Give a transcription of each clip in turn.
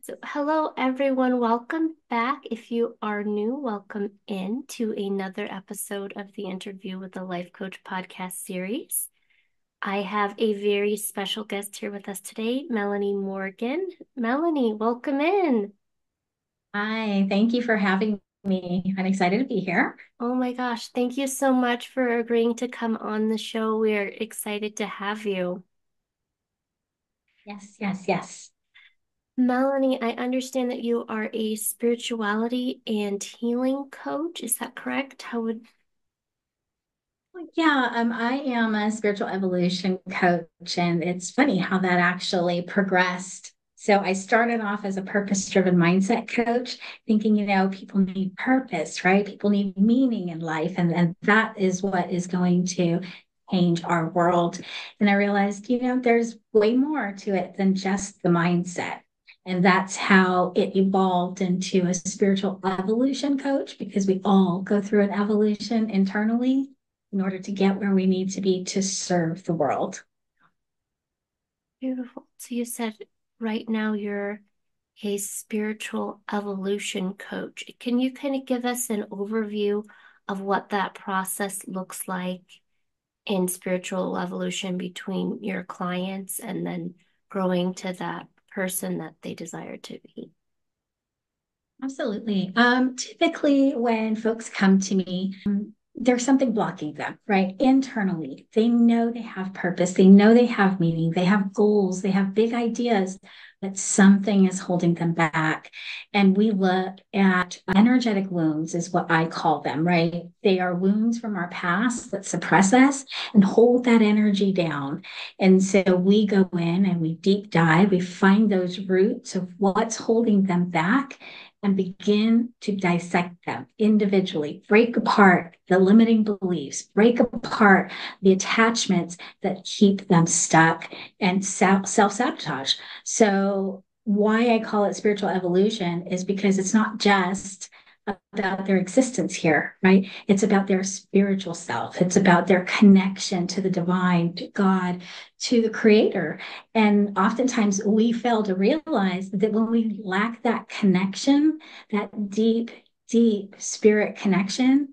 So, hello everyone. Welcome back. If you are new, welcome in to another episode of the Interview with a Life Coach podcast series. I have a very special guest here with us today, Melanie Morgan. Melanie, welcome in. Hi, thank you for having me. I'm excited to be here. Oh my gosh, thank you so much for agreeing to come on the show. We're excited to have you. Yes, yes, yes. Melanie, I understand that you are a spirituality and healing coach. Is that correct? How would Yeah, I am a spiritual evolution coach, and it's funny how that actually progressed. So I started off as a purpose-driven mindset coach, thinking, people need purpose, right? People need meaning in life, and that is what is going to change our world. And I realized, there's way more to it than just the mindset. And that's how it evolved into a spiritual evolution coach, because we all go through an evolution internally in order to get where we need to be to serve the world. Beautiful. So you said right now you're a spiritual evolution coach. Can you kind of give us an overview of what that process looks like in spiritual evolution between your clients and then growing to that person that they desire to be? Absolutely. Typically, when folks come to me, there's something blocking them, right? Internally, they know they have purpose, they know they have meaning, they have goals, they have big ideas, but something is holding them back. And we look at energetic wounds, is what I call them, right? They are wounds from our past that suppress us and hold that energy down. And so we go in and we deep dive, we find those roots of what's holding them back and begin to dissect them individually, break apart the limiting beliefs, break apart the attachments that keep them stuck and self sabotage. So, why I call it spiritual evolution is because it's not just about their existence here, right? It's about their spiritual self. It's about their connection to the divine, to God, to the creator. And oftentimes we fail to realize that when we lack that connection, that deep, deep spirit connection,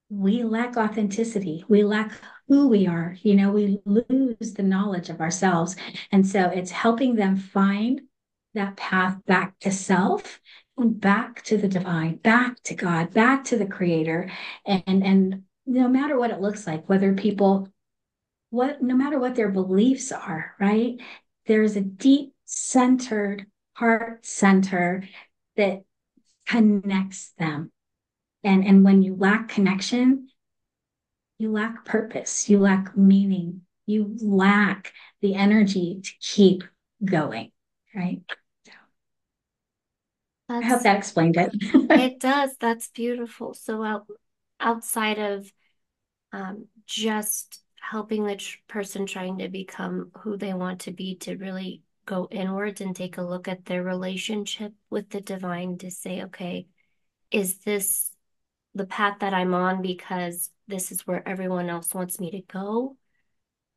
we lack authenticity. We lack who we are. We lose the knowledge of ourselves. And so it's helping them find that path back to self and back to the divine, back to God, back to the creator. And no matter what it looks like, whether people no matter what their beliefs are, right? There's a deep centered heart center that connects them. And when you lack connection, you lack purpose, you lack meaning, you lack the energy to keep going, right? So I hope That's that explained it. it does. That's beautiful. So outside of just helping the person trying to become who they want to be to really go inwards and take a look at their relationship with the divine to say, okay, is this the path that I'm on because this is where everyone else wants me to go?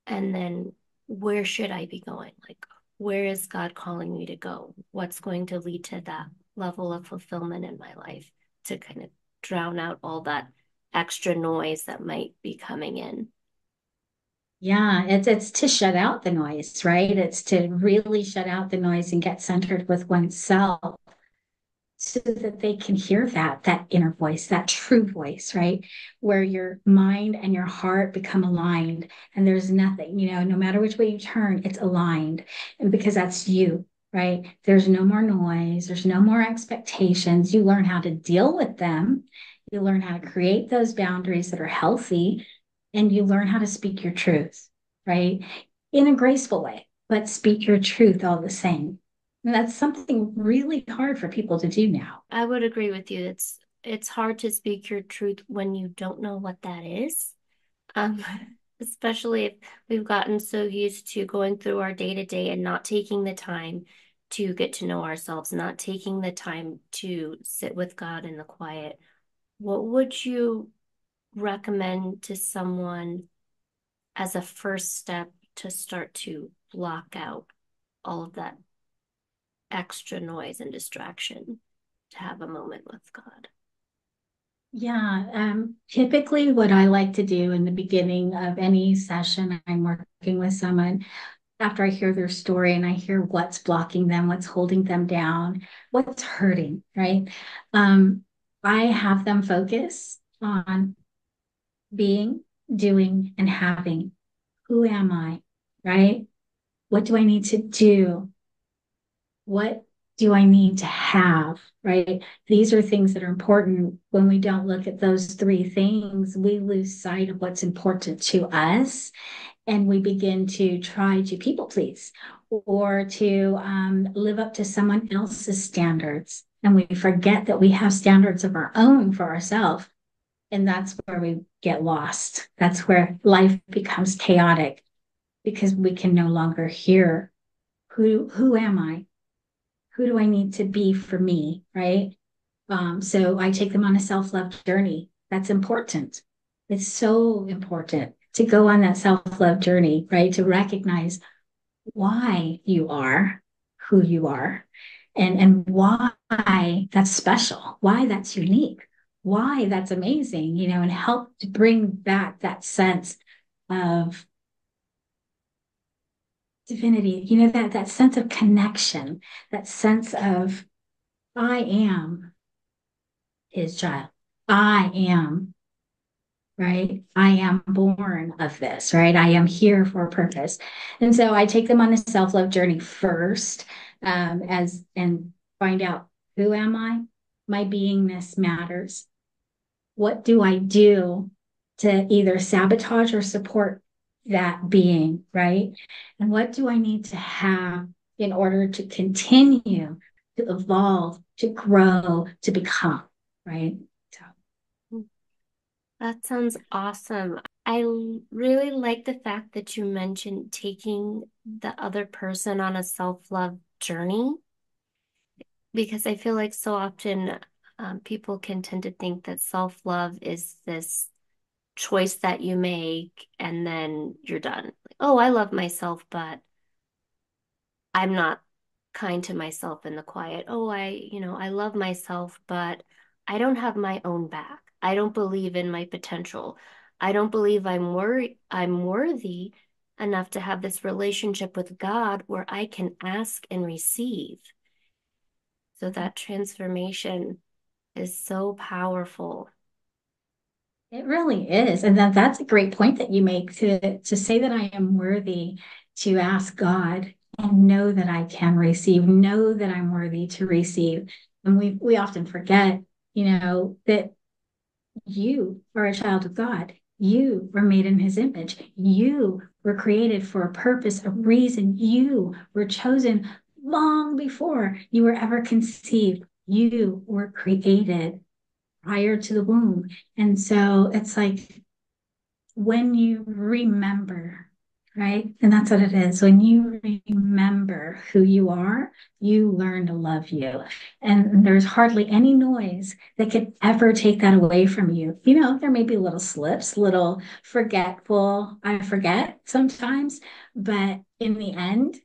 And then where should I be going? Like, where is God calling me to go? What's going to lead to that level of fulfillment in my life to kind of drown out all that extra noise that might be coming in? Yeah, it's to shut out the noise, right? It's to really shut out the noise and get centered with oneself so that they can hear that inner voice, that true voice, right? Where your mind and your heart become aligned and there's nothing, no matter which way you turn, it's aligned. And because that's you, right? There's no more noise, there's no more expectations. You learn how to deal with them. You learn how to create those boundaries that are healthy, and you learn how to speak your truth, right? In a graceful way, but speak your truth all the same. And that's something really hard for people to do now. I would agree with you. It's hard to speak your truth when you don't know what that is. Um, especially if we've gotten so used to going through our day to day and not taking the time to get to know ourselves, not taking the time to sit with God in the quiet. What would you recommend to someone as a first step to start to block out all of that extra noise and distraction to have a moment with God. Yeah, typically what I like to do in the beginning of any session, I'm working with someone after I hear their story and I hear what's blocking them, what's holding them down, what's hurting, right? Um, I have them focus on being, doing, and having. Who am I, right? What do I need to do? What do I need to have, right? These are things that are important. When we don't look at those three things, we lose sight of what's important to us and we begin to try to people please or to live up to someone else's standards. And we forget that we have standards of our own for ourselves. And that's where we get lost. That's where life becomes chaotic because we can no longer hear who am I? Who do I need to be for me? Right. So I take them on a self-love journey. That's important. It's so important to go on that self-love journey, right? To recognize why you are who you are and why that's special, why that's unique, why that's amazing, and help to bring back that sense of divinity, that sense of connection, that sense of I am his child. I am, right? I am born of this, right? I am here for a purpose. And so I take them on a self-love journey first, as and find out who am I? My beingness matters. What do I do to either sabotage or support that being, right? And what do I need to have in order to continue to evolve, to grow, to become, right? So, That sounds awesome. Really like the fact that you mentioned taking the other person on a self-love journey because I feel like so often people can tend to think that self-love is this choice that you make and then you're done. Like, oh, I love myself, but I'm not kind to myself in the quiet. Oh, I love myself, but I don't have my own back. I don't believe in my potential. I don't believe I'm worthy enough to have this relationship with God where I can ask and receive. So that transformation is so powerful. it really is. And that's a great point that you make to say that I am worthy to ask God and know that I can receive, know that I'm worthy to receive. And we often forget, that you are a child of God. You were made in his image. You were created for a purpose, a reason. You were chosen long before you were ever conceived. You were created prior to the womb. And so it's like when you remember, right? And that's what it is. When you remember who you are, you learn to love you. And there's hardly any noise that could ever take that away from you. There may be little slips, little forgetful, I forget sometimes, but in the end,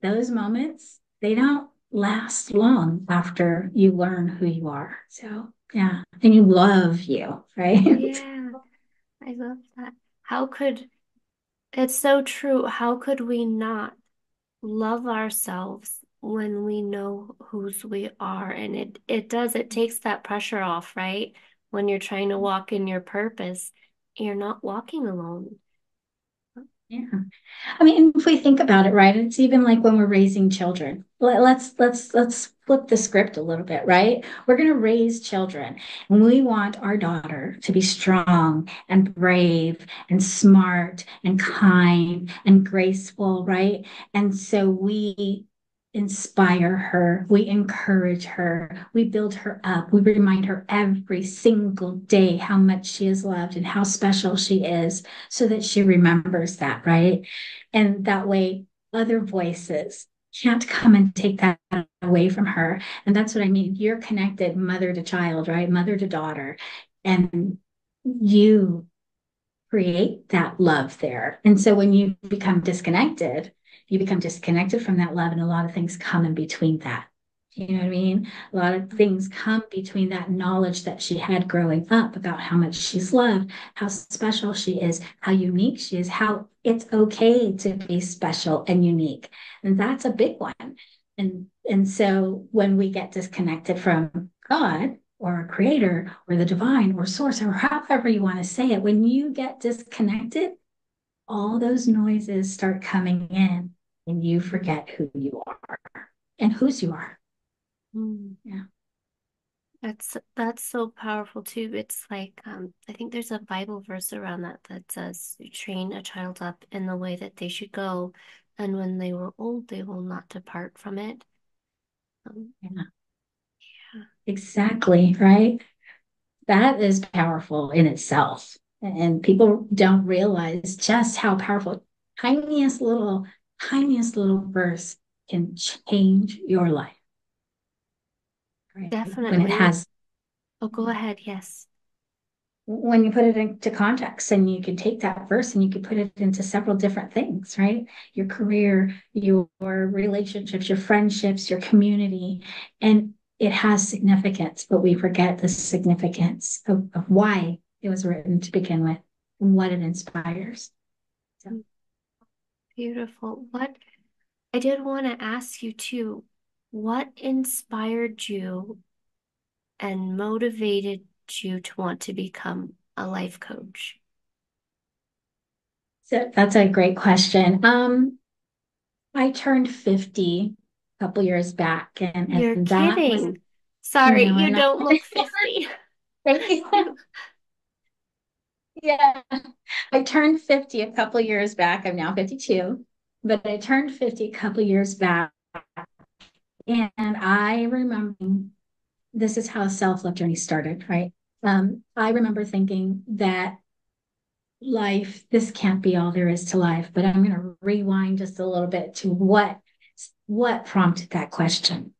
those moments, they don't last long after you learn who you are. So, yeah. And you love you, right? Yeah, I love that. How could, it's so true. How could we not love ourselves when we know whose we are? And it takes that pressure off, right? When you're trying to walk in your purpose, you're not walking alone. Yeah. I mean, if we think about it, right, it's even like when we're raising children. Let's flip the script a little bit, right? We're going to raise children, and we want our daughter to be strong and brave and smart and kind and graceful, right? And so we inspire her, we encourage her, we build her up, we remind her every single day how much she is loved and how special she is so that she remembers that, right? And that way, other voices can't come and take that away from her. And that's what I mean. You're connected mother to child, right? Mother to daughter. And you create that love there. And so when you become disconnected, you become disconnected from that love, and a lot of things come in between that. You know what I mean? A lot of things come between that knowledge that she had growing up about how much she's loved, how special she is, how unique she is, how it's okay to be special and unique. And that's a big one. And so when we get disconnected from God or a creator or the divine or source or however you want to say it, when you get disconnected, all those noises start coming in and you forget who you are and whose you are. Mm. Yeah. That's so powerful too. It's like I think there's a Bible verse around that that says, "Train a child up in the way that they should go, and when they were old, they will not depart from it." Yeah. Yeah, Exactly. Right. That is powerful in itself. And people don't realize just how powerful tiniest little verse can change your life. Right. When it definitely. has, Oh, go ahead. Yes. when you put it into context, and you can take that verse and you can put it into several different things, right? Your career, your relationships, your friendships, your community, and it has significance, but we forget the significance of why it was written to begin with and what it inspires. So, Beautiful. What I did want to ask you too, what inspired you and motivated you to want to become a life coach? so that's a great question. I turned 50 a couple years back, You're and that was, kidding. Sorry, no, you I'm not. don't look 50. Thank you. Yeah. I turned 50 a couple years back. I'm now 52, but I turned 50 a couple years back. And I remember this is how a self-love journey started, right? I remember thinking that this can't be all there is to life, but I'm going to rewind just a little bit to what prompted that question.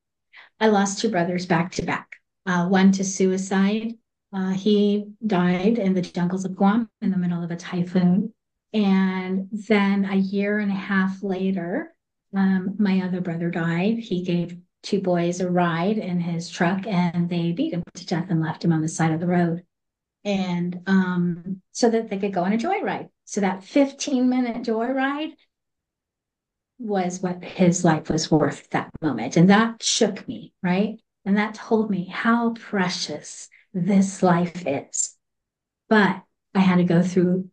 I lost two brothers back to back, one to suicide. He died in the jungles of Guam in the middle of a typhoon. And then a year and a half later, my other brother died. He gave two boys a ride in his truck and they beat him to death and left him on the side of the road. And so that they could go on a joyride. So that 15-minute joyride was what his life was worth at that moment. And that shook me, right? And that told me how precious this life is. But I had to go through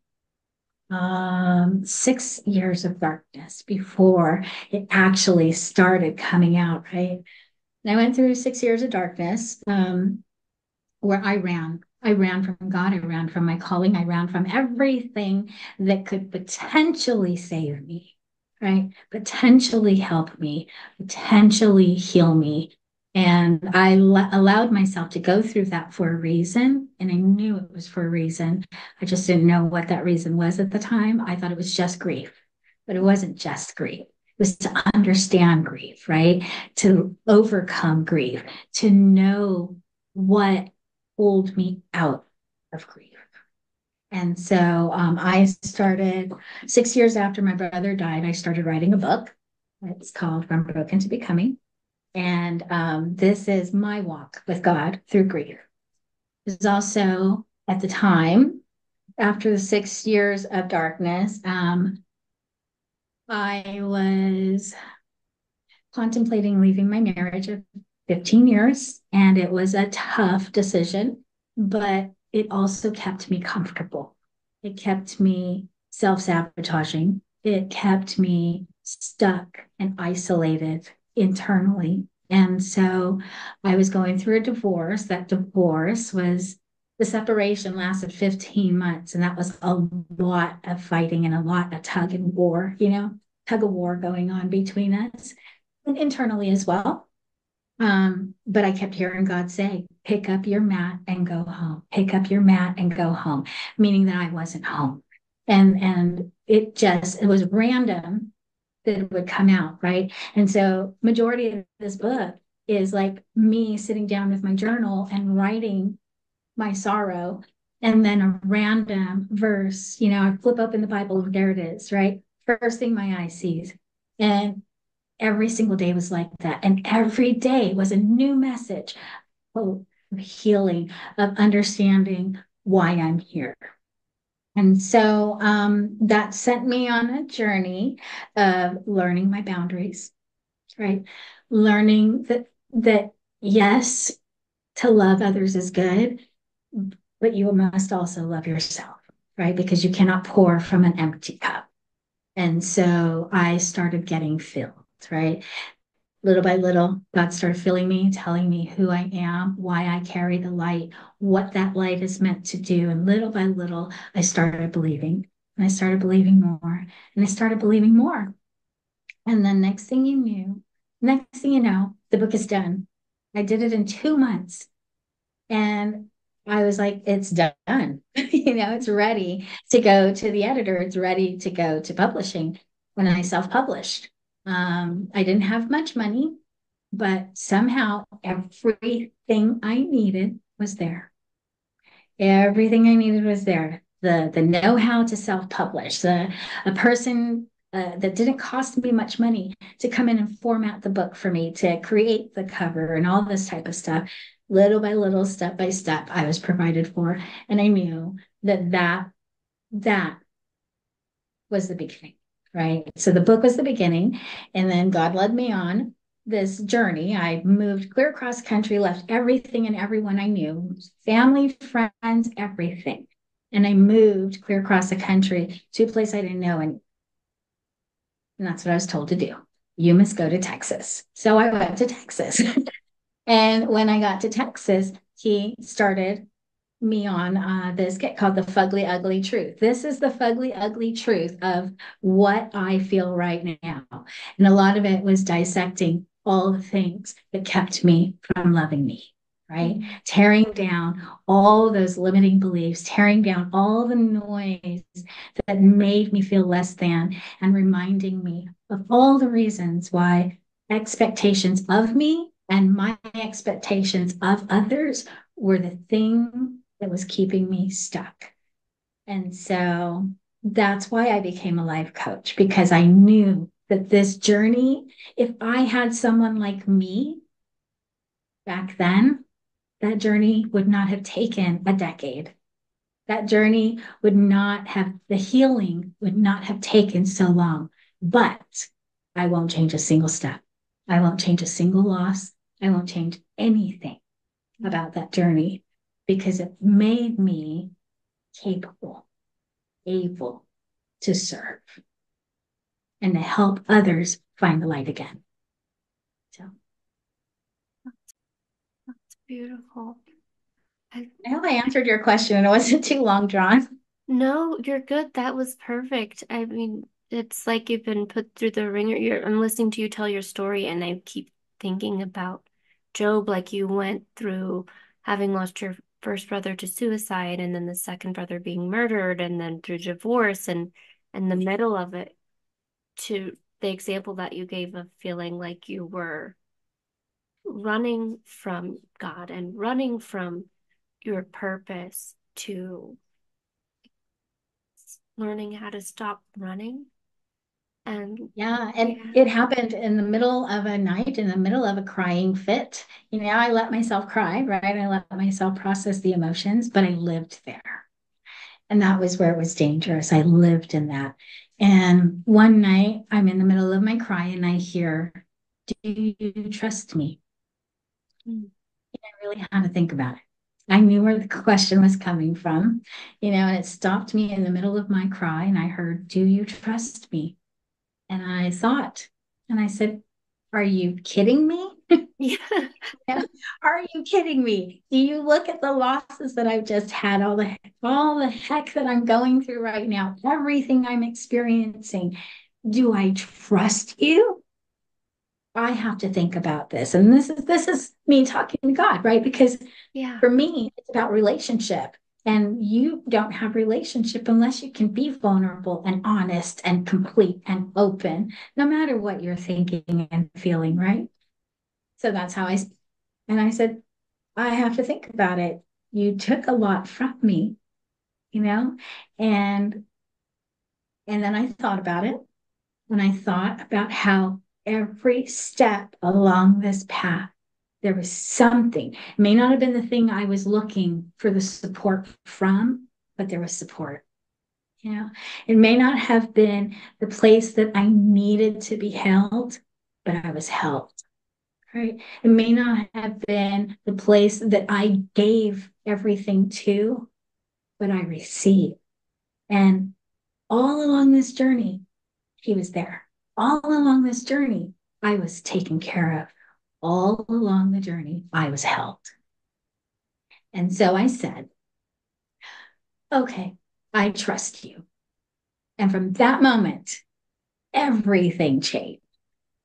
6 years of darkness before it actually started coming out, right? And I went through 6 years of darkness where I ran. I ran from God. I ran from my calling. I ran from everything that could potentially save me, right? Potentially help me, potentially heal me. And I allowed myself to go through that for a reason. And I knew it was for a reason. I just didn't know what that reason was at the time. I thought it was just grief, but it wasn't just grief. It was to understand grief, right? To overcome grief, to know what pulled me out of grief. And so I started 6 years after my brother died, I started writing a book. It's called From Broken to Becoming. And this is my walk with God through grief. It was also at the time, after the 6 years of darkness, I was contemplating leaving my marriage of 15 years, and it was a tough decision, but it also kept me comfortable. It kept me self sabotaging. It kept me stuck and isolated internally. And so I was going through a divorce. That divorce was the separation lasted 15 months, and that was a lot of fighting and a lot of tug of war going on between us and internally as well. But I kept hearing God say, pick up your mat and go home, pick up your mat and go home, meaning that I wasn't home. And it was random that it would come out, right? And so majority of this book is like me sitting down with my journal and writing my sorrow. And then a random verse, I flip open the Bible, there it is, right? First thing my eye sees. And every single day was like that. And every day was a new message of healing, of understanding why I'm here. And so that sent me on a journey of learning my boundaries, right? Learning that yes, to love others is good, but you must also love yourself, right? Because you cannot pour from an empty cup. And so I started getting filled, right? Little by little, God started filling me, telling me who I am, why I carry the light, what that light is meant to do. And little by little, I started believing. And I started believing more. And I started believing more. And then next thing you know, the book is done. I did it in 2 months. And I was like, it's done. It's ready to go to the editor. It's ready to go to publishing when I self-published. I didn't have much money, but somehow everything I needed was there. Everything I needed was there. The know-how to self-publish, a person that didn't cost me much money to come in and format the book for me, to create the cover and all this type of stuff. Little by little, step by step, I was provided for, and I knew that was the big thing, right? So the book was the beginning, and then God led me on this journey. I moved clear across country, left everything and everyone I knew, family, friends, everything. And I moved clear across the country to a place I didn't know. And that's what I was told to do. You must go to Texas. So I went to Texas. And when I got to Texas, he started me on this get called the Fugly Ugly Truth. This is the Fugly Ugly Truth of what I feel right now. And a lot of it was dissecting all the things that kept me from loving me, right? Mm-hmm. Tearing down all those limiting beliefs, tearing down all the noise that made me feel less than, and reminding me of all the reasons why expectations of me and my expectations of others were the thing that was keeping me stuck. And so that's why I became a life coach, because I knew that this journey, if I had someone like me back then, that journey would not have taken a decade. That journey would not have, the healing would not have taken so long. But I won't change a single step. I won't change a single loss. I won't change anything about that journey because it made me capable, able to serve and to help others find the light again. So That's beautiful. I, I hope I answered your question and it wasn't too long drawn. no, you're good. That was perfect. I mean, it's like you've been put through the ringer. I'm listening to you tell your story, and I keep thinking about Job, like you went through having lost your first brother to suicide, and then the second brother being murdered, and then through divorce, and the middle of it to the example that you gave of feeling like you were running from God and running from your purpose to learning how to stop running. And Yeah, and yeah, it happened in the middle of a night, in the middle of a crying fit. I let myself cry, right? I let myself process the emotions, but I lived there. And that was where it was dangerous. I lived in that. And one night I'm in the middle of my cry and I hear, do you trust me? mm, I really had to think about it. I knew where the question was coming from, and it stopped me in the middle of my cry and I heard, do you trust me? And I thought, and I said, are you kidding me? yeah, Are you kidding me? Do you look at the losses that I've just had, all the heck that I'm going through right now, everything I'm experiencing? Do I trust you? I have to think about this. And this is me talking to God, right? Because yeah, for me, it's about relationship. And you don't have relationship unless you can be vulnerable and honest and complete and open, no matter what you're thinking and feeling, right? So that's how and I said, I have to think about it. You took a lot from me, you know, and and then I thought about it when I thought about how every step along this path, there was something. It may not have been the thing I was looking for the support from, but there was support. You know, it may not have been the place that I needed to be held, but I was held. Right? It may not have been the place that I gave everything to, but I received. And all along this journey, he was there. All along this journey, I was taken care of. All along the journey, I was held. And so I said, okay, I trust you. And from that moment, everything changed.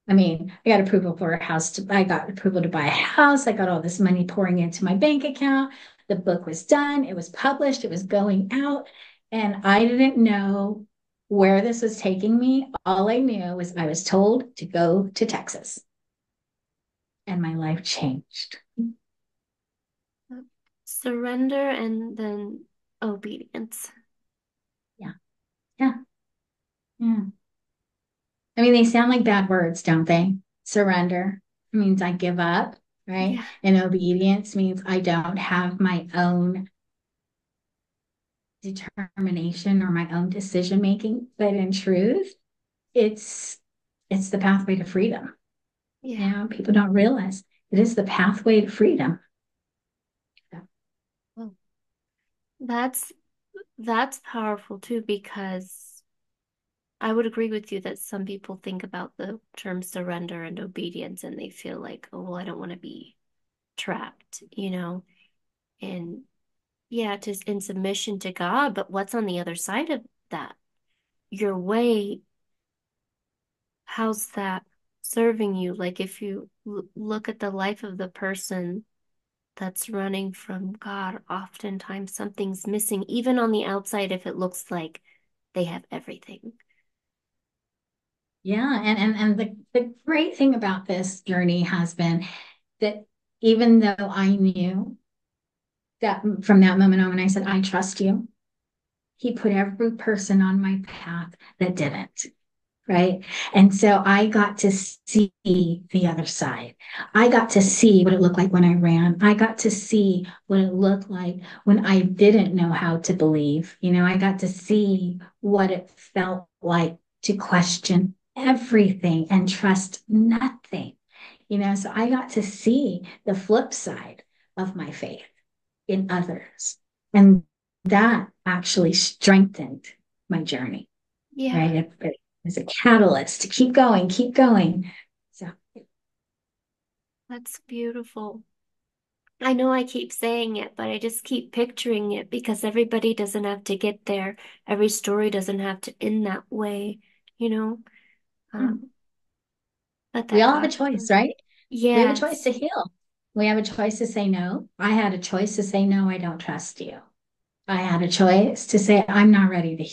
I mean, I got approval for a house. I got approval to buy a house. I got all this money pouring into my bank account. The book was done. It was published. It was going out. And I didn't know where this was taking me. All I knew was I was told to go to Texas. And my life changed. Surrender and then obedience. Yeah. Yeah. Yeah. I mean, they sound like bad words, don't they? Surrender means I give up, right? Yeah. And obedience means I don't have my own determination or my own decision making. But in truth, it's it's the pathway to freedom. Yeah. You know, people don't realize it is the pathway to freedom. Well, that's that's powerful too because I would agree with you that some people think about the term surrender and obedience and they feel like, oh, well, I don't want to be trapped, you know? And yeah, just in submission to God, but what's on the other side of that? Your way, how's that serving you? Like if you look at the life of the person that's running from God, oftentimes something's missing, even on the outside, if it looks like they have everything. Yeah, and the great thing about this journey has been that even though I knew that from that moment on when I said, I trust you, he put every person on my path that didn't. Right. And so I got to see the other side. I got to see what it looked like when I ran. I got to see what it looked like when I didn't know how to believe. You know, I got to see what it felt like to question everything and trust nothing. You know, so I got to see the flip side of my faith in others. And that actually strengthened my journey, Yeah, right? It is a catalyst to keep going, keep going. So, that's beautiful. I know I keep saying it, but I just keep picturing it because everybody doesn't have to get there. Every story doesn't have to end that way, you know? mm, Um, but we that all have a God, choice, right? We have a choice yes, to heal. We have a choice to say no. I had a choice to say, no, I don't trust you. I had a choice to say, I'm not ready to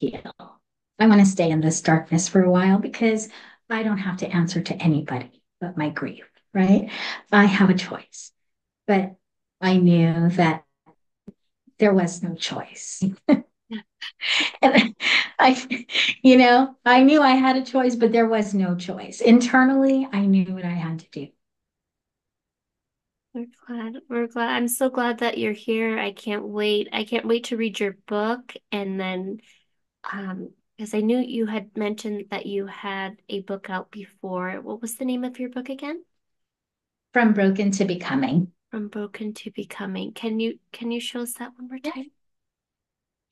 heal. I want to stay in this darkness for a while because I don't have to answer to anybody but my grief, right? I have a choice, but I knew that there was no choice. yeah, And I, I knew I had a choice, but there was no choice. Internally, I knew what I had to do. we're glad. We're glad. I'm so glad that you're here. I can't wait. I can't wait to read your book and then because I knew you had mentioned that you had a book out before. What was the name of your book again? From broken to becoming. From Broken to Becoming. Can you show us that one more Yeah. time?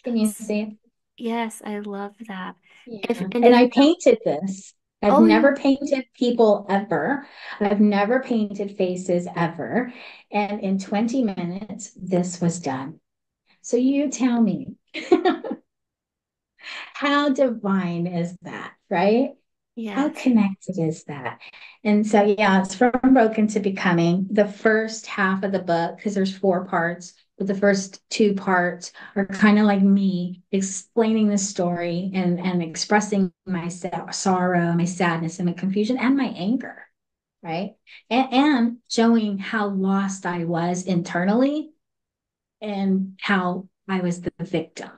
Can you That's see it? yes, I love that. If Yeah. and And if I you don't, painted this. I've oh yeah, never painted people ever. I've never painted faces ever. And in 20 minutes, this was done. So you tell me, how divine is that, right? How yes, connected is that? And so, yeah, it's from broken to becoming. The first half of the book, because there's four parts, but the first two parts are kind of like me explaining the story and expressing my sorrow, my sadness, and my confusion, and my anger, right? And showing how lost I was internally and how I was the victim,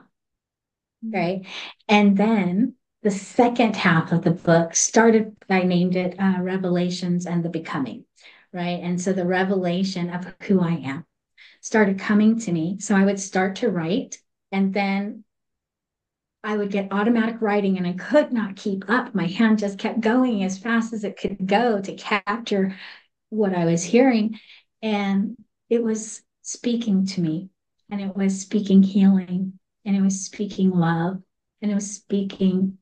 mm, right? And then the second half of the book started, I named it Revelations and the Becoming, right? And so the revelation of who I am started coming to me. So I would start to write, and then I would get automatic writing and I could not keep up. My hand just kept going as fast as it could go to capture what I was hearing. And it was speaking to me, and it was speaking healing, and it was speaking love, and it was speaking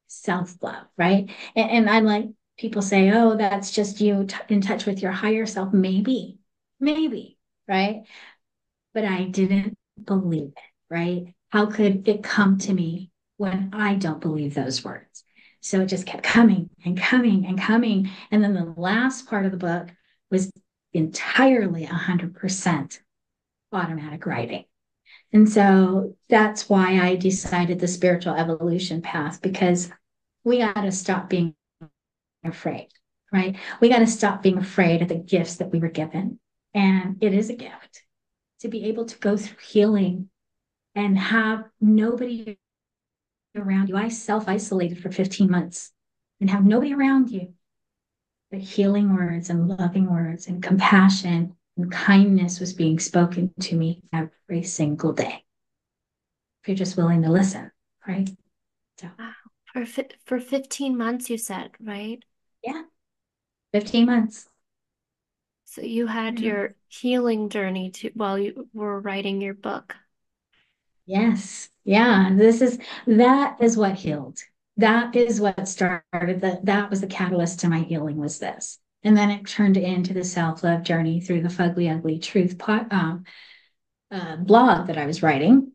self-love, right? And I like people say, oh, that's just you in touch with your higher self. Maybe, right? But I didn't believe it, right? How could it come to me when I don't believe those words? So it just kept coming and coming and coming. And then the last part of the book was entirely 100% automatic writing. And so that's why I decided the spiritual evolution path, because we got to stop being afraid, right? We got to stop being afraid of the gifts that we were given. And it is a gift to be able to go through healing and have nobody around you. I self-isolated for 15 months and have nobody around you, but healing words and loving words and compassion and kindness was being spoken to me every single day. If you're just willing to listen, right? So, Wow. For 15 months, you said, right? yeah, 15 months. So you had Yeah. your healing journey while you were writing your book. Yes. Yeah. That is what healed. That is what started that was the catalyst to my healing, was this. And then it turned into the self-love journey through the Fugly Ugly Truth blog that I was writing.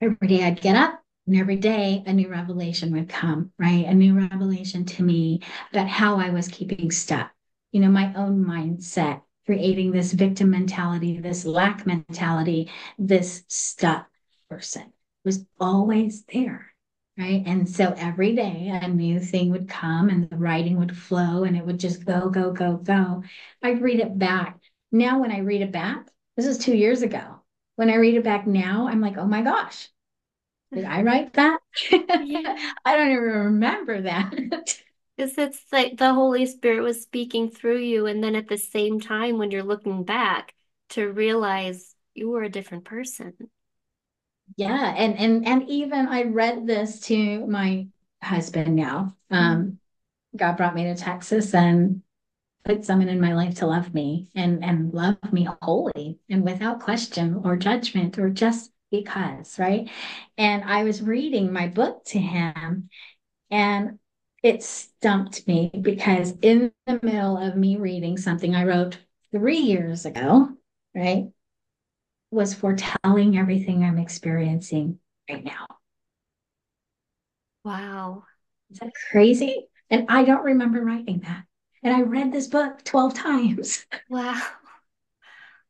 Every day I'd get up, and every day a new revelation would come, right? A new revelation to me about how I was keeping stuck, my own mindset, creating this victim mentality, this lack mentality, this stuck person was always there, right? And so every day a new thing would come and the writing would flow and it would just go, go, go, go. I'd read it back. Now, when I read it back, this is 2 years ago. When I read it back now, I'm like, oh my gosh, did I write that? Yeah. I don't even remember that. Because it's like the Holy Spirit was speaking through you, and then at the same time, when you're looking back, to realize you were a different person. Yeah, and even I read this to my husband now. Mm. God brought me to Texas and put someone in my life to love me and love me wholly and without question or judgment or just because, right? And I was reading my book to him, and it stumped me because in the middle of me reading something I wrote 3 years ago, right, was foretelling everything I'm experiencing right now. Wow. Is that crazy? And I don't remember writing that. And I read this book 12 times. Wow.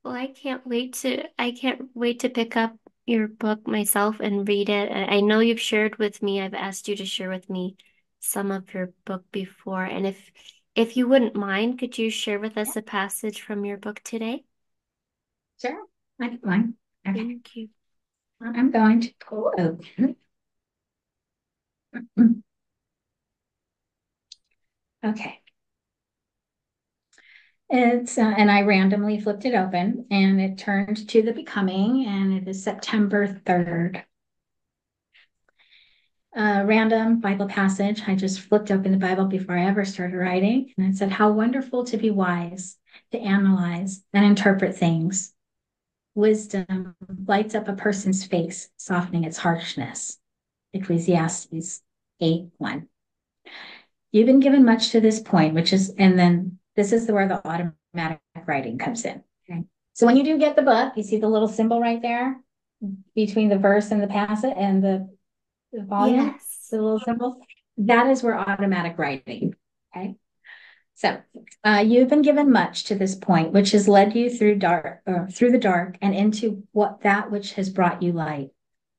Well, I can't wait to pick up your book myself and read it. I know you've shared with me, I've asked you to share with me some of your book before. And if you wouldn't mind, could you share with Yeah, us a passage from your book today? sure. I don't mind. Okay. Thank you. I'm going to pull open. Okay. And I randomly flipped it open and it turned to the becoming, and it is September 3rd. Random Bible passage. I just flipped open the Bible before I ever started writing, and it said, how wonderful to be wise, to analyze and interpret things. Wisdom lights up a person's face, softening its harshness. Ecclesiastes 8:1. You've been given much to this point, and then this is where the automatic writing comes in. Okay. So when you do get the book, you see the little symbol right there between the verse and the passage and the volume, Yes. the little symbol. That is where automatic writing. Okay. So you've been given much to this point, which has led you through the dark and into that which has brought you light.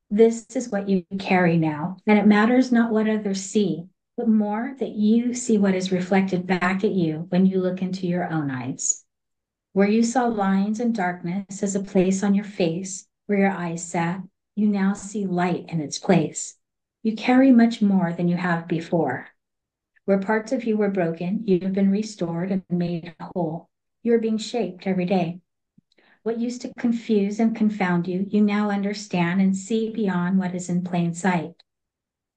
This is what you carry now, and it matters not what others see, but more that you see what is reflected back at you when you look into your own eyes. Where you saw lines and darkness as a place on your face where your eyes sat, you now see light in its place. You carry much more than you have before. Where parts of you were broken, you have been restored and made whole. You are being shaped every day. What used to confuse and confound you, you now understand and see beyond what is in plain sight.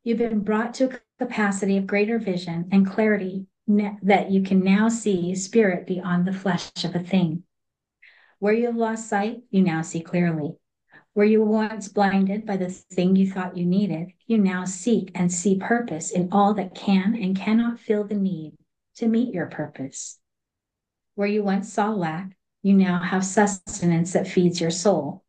You've been brought to a capacity of greater vision and clarity that you can now see spirit beyond the flesh of a thing. Where you have lost sight, you now see clearly. Where you were once blinded by the thing you thought you needed, you now seek and see purpose in all that can and cannot fill the need to meet your purpose. Where you once saw lack, you now have sustenance that feeds your soul.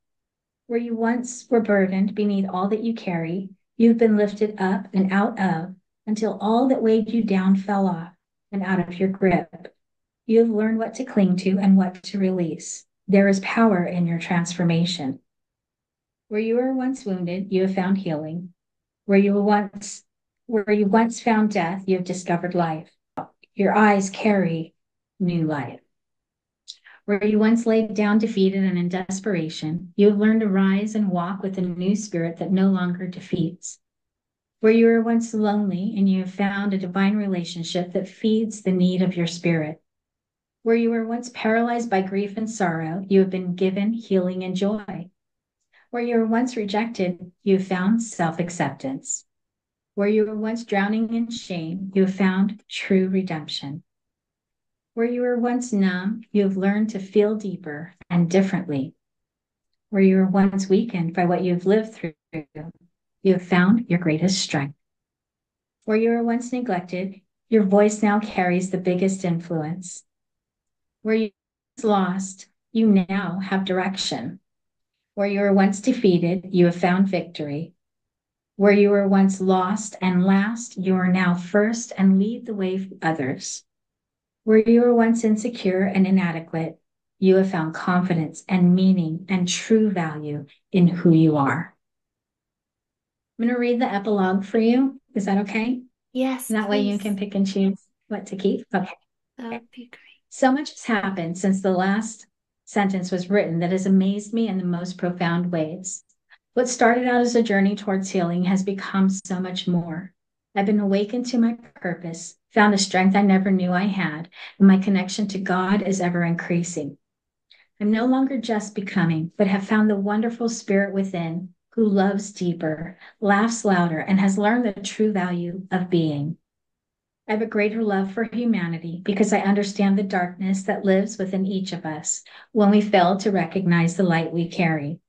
Where you once were burdened beneath all that you carry, you've been lifted up and out of until all that weighed you down fell off and out of your grip. You have learned what to cling to and what to release. There is power in your transformation. Where you were once wounded, you have found healing. Where you once found death, you have discovered life. Your eyes carry new life. Where you once laid down defeated and in desperation, you have learned to rise and walk with a new spirit that no longer defeats. Where you were once lonely and you have found a divine relationship that feeds the need of your spirit. Where you were once paralyzed by grief and sorrow, you have been given healing and joy. Where you were once rejected, you have found self-acceptance. Where you were once drowning in shame, you have found true redemption. Where you were once numb, you have learned to feel deeper and differently. Where you were once weakened by what you have lived through, you have found your greatest strength. Where you were once neglected, your voice now carries the biggest influence. Where you were lost, you now have direction. Where you were once defeated, you have found victory. Where you were once lost and last, you are now first and lead the way for others. Where you were once insecure and inadequate, you have found confidence and meaning and true value in who you are. I'm going to read the epilogue for you. Is that okay? Yes, And that way you please. can pick and choose what to keep. Okay. That would be great. So much has happened since the last sentence was written that has amazed me in the most profound ways. What started out as a journey towards healing has become so much more. I've been awakened to my purpose, found a strength I never knew I had, and my connection to God is ever increasing. I'm no longer just becoming, but have found the wonderful spirit within who loves deeper, laughs louder, and has learned the true value of being. I have a greater love for humanity because I understand the darkness that lives within each of us when we fail to recognize the light we carry.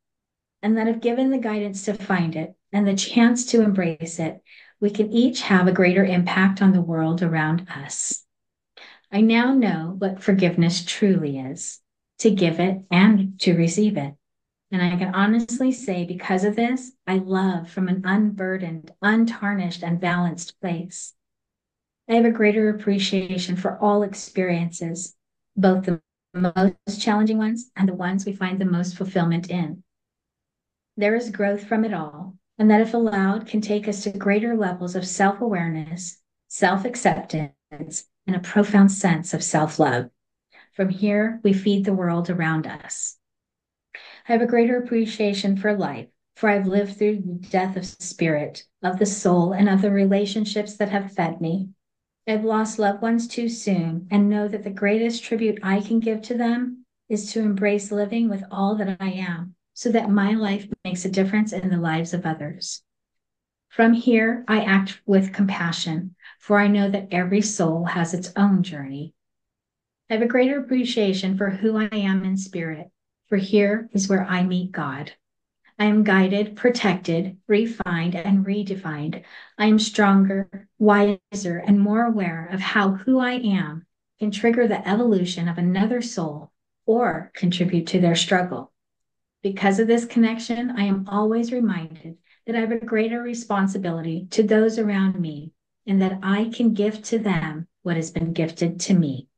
And that if given the guidance to find it and the chance to embrace it, we can each have a greater impact on the world around us. I now know what forgiveness truly is, to give it and to receive it. And I can honestly say, because of this, I love from an unburdened, untarnished, and balanced place. I have a greater appreciation for all experiences, both the most challenging ones and the ones we find the most fulfillment in. There is growth from it all, and that if allowed, can take us to greater levels of self-awareness, self-acceptance, and a profound sense of self-love. From here, we feed the world around us. I have a greater appreciation for life, for I've lived through the death of spirit, of the soul, and of the relationships that have fed me. I've lost loved ones too soon and know that the greatest tribute I can give to them is to embrace living with all that I am so that my life makes a difference in the lives of others. From here, I act with compassion, for I know that every soul has its own journey. I have a greater appreciation for who I am in spirit, for here is where I meet God. I am guided, protected, refined, and redefined. I am stronger, wiser, and more aware of how who I am can trigger the evolution of another soul or contribute to their struggle. Because of this connection, I am always reminded that I have a greater responsibility to those around me and that I can give to them what has been gifted to me.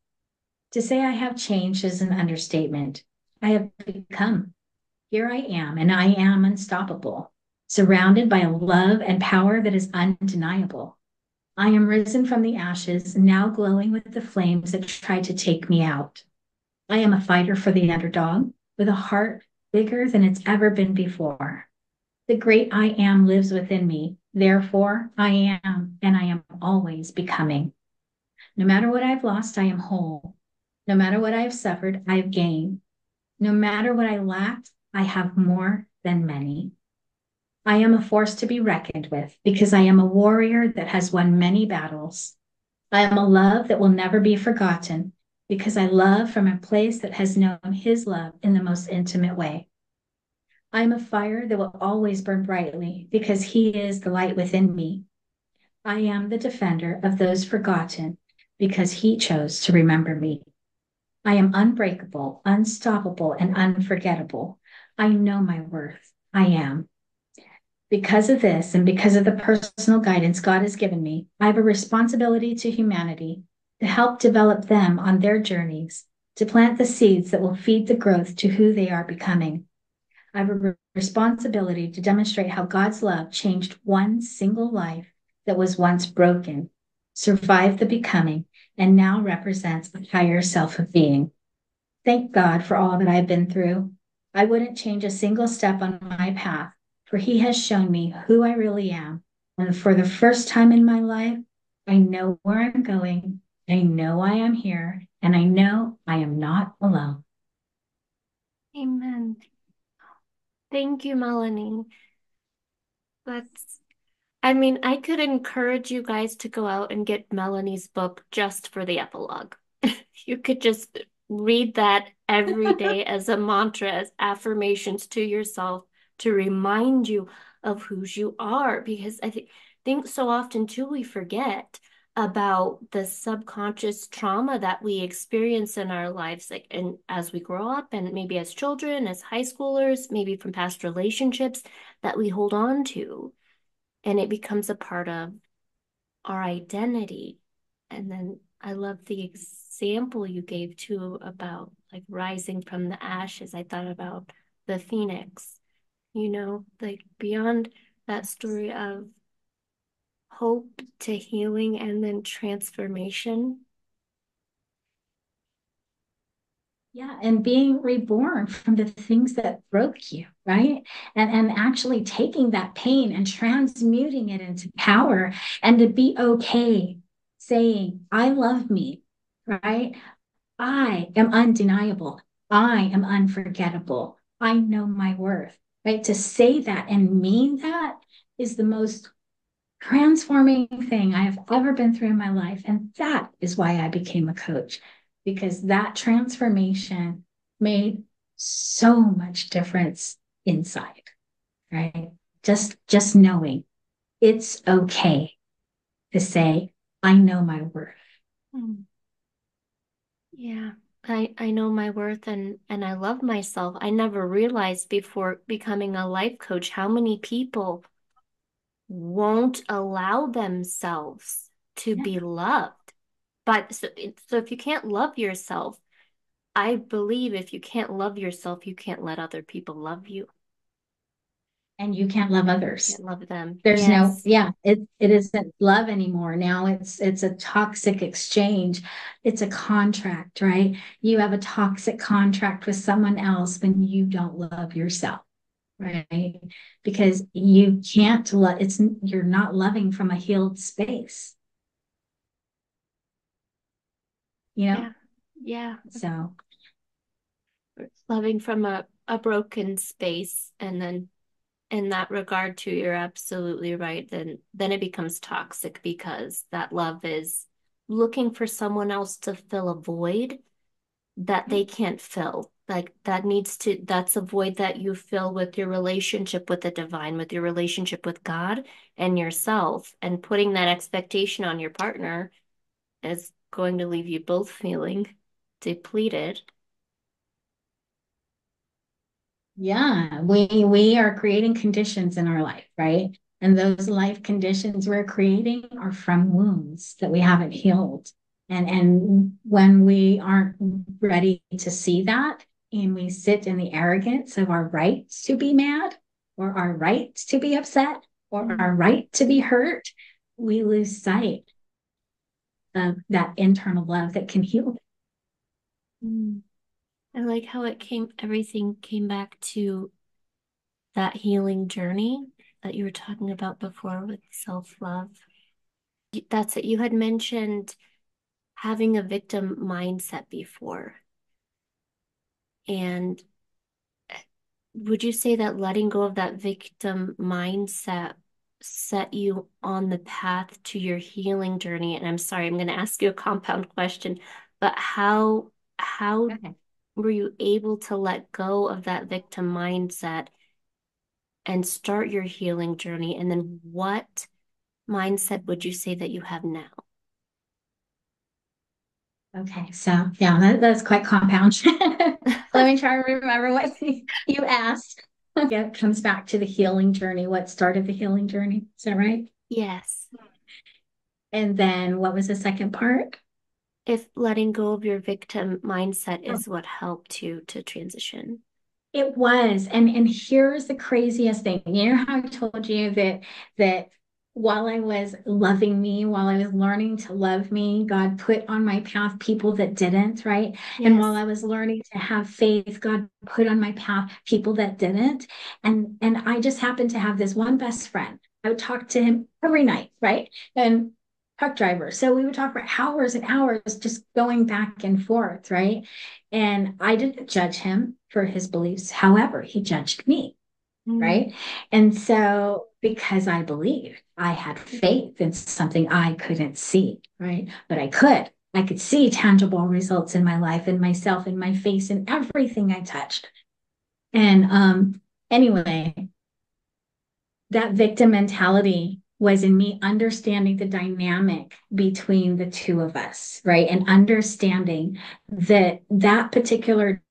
To say I have changed is an understatement. I have become. Here I am, and I am unstoppable, surrounded by a love and power that is undeniable. I am risen from the ashes, now glowing with the flames that tried to take me out. I am a fighter for the underdog, with a heart bigger than it's ever been before. The great I am lives within me, Therefore, I am, and I am always becoming. No matter what I've lost, I am whole. No matter what I've suffered, I've gained. No matter what I lacked, I have more than many. I am a force to be reckoned with because I am a warrior that has won many battles. I am a love that will never be forgotten because I love from a place that has known his love in the most intimate way. I am a fire that will always burn brightly because he is the light within me. I am the defender of those forgotten because he chose to remember me. I am unbreakable, unstoppable, and unforgettable. I know my worth. I am. Because of this and because of the personal guidance God has given me, I have a responsibility to humanity to help develop them on their journeys, to plant the seeds that will feed the growth to who they are becoming. I have a responsibility to demonstrate how God's love changed one single life that was once broken, survived the becoming, and now represents a higher self of being. Thank God for all that I've been through. I wouldn't change a single step on my path, for He has shown me who I really am. And for the first time in my life, I know where I'm going. I know I am here, and I know I am not alone. Amen. Thank you, Melanie. That's, I mean, I could encourage you guys to go out and get Melanie's book just for the epilogue. You could just read that every day as a mantra, as affirmations to yourself to remind you of whose you are. Because think so often too we forget about the subconscious trauma that we experience in our lives, like and as we grow up and maybe as children, as high schoolers, maybe from past relationships that we hold on to. And it becomes a part of our identity. And then I love the example you gave too about like rising from the ashes. I thought about the phoenix, like beyond that story of hope to healing and then transformation. Yeah, and being reborn from the things that broke you, right? And actually taking that pain and transmuting it into power and to be okay saying, I love me, right? I am undeniable. I am unforgettable. I know my worth, right? To say that and mean that is the most transforming thing I have ever been through in my life. And that is why I became a coach, because that transformation made so much difference inside, right? Just knowing it's okay to say, I know my worth. Mm. Yeah. I know my worth and I love myself. I never realized before becoming a life coach how many people won't allow themselves to Yeah. be loved. But so if you can't love yourself, I believe if you can't love yourself, you can't let other people love you. And you can't love others. Can't love them. There's no, Yes. yeah, it isn't love anymore. Now it's a toxic exchange. It's a contract, right? You have a toxic contract with someone else when you don't love yourself, right? Because you can't love, it's you're not loving from a healed space, you know? Yeah. Yeah. So Loving from a broken space and then in that regard too, you're absolutely right. Then it becomes toxic because that love is looking for someone else to fill a void that yeah, they can't fill. Like that's a void that you fill with your relationship with the divine, with your relationship with God and yourself, and putting that expectation on your partner is going to leave you both feeling depleted. yeah, we are creating conditions in our life, right? And those life conditions we're creating are from wounds that we haven't healed. And when we aren't ready to see that, and we sit in the arrogance of our right to be mad, or our right to be upset, or Mm. our right to be hurt, we lose sight of that internal love that can heal. Mm. I like how everything came back to that healing journey. that you were talking about before with self-love. That's it. You had mentioned having a victim mindset before. And would you say that letting go of that victim mindset set you on the path to your healing journey? And I'm sorry, I'm going to ask you a compound question, but how Okay. were you able to let go of that victim mindset and start your healing journey? And then what mindset would you say that you have now? Okay. So yeah, that's quite compound. Let me try to remember what you asked. Yeah, it comes back to the healing journey. What started the healing journey? Is that right? Yes. And then what was the second part? If letting go of your victim mindset is what helped you to transition. It was. And here's the craziest thing. You know how I told you that while I was loving me, while I was learning to love me, God put on my path people that didn't, right? And while Yes. I was learning to have faith, God put on my path people that didn't. And I just happened to have this one best friend. I would talk to him every night, right? And truck driver. So we would talk for hours and hours, just going back and forth, right? And I didn't judge him for his beliefs. However, he judged me, Mm, right? And so, because I believed, I had faith in something I couldn't see, right? But I could. I could see tangible results in my life, in myself, in my face, in everything I touched. And anyway, that victim mentality was in me understanding the dynamic between the two of us, right? And understanding that that particular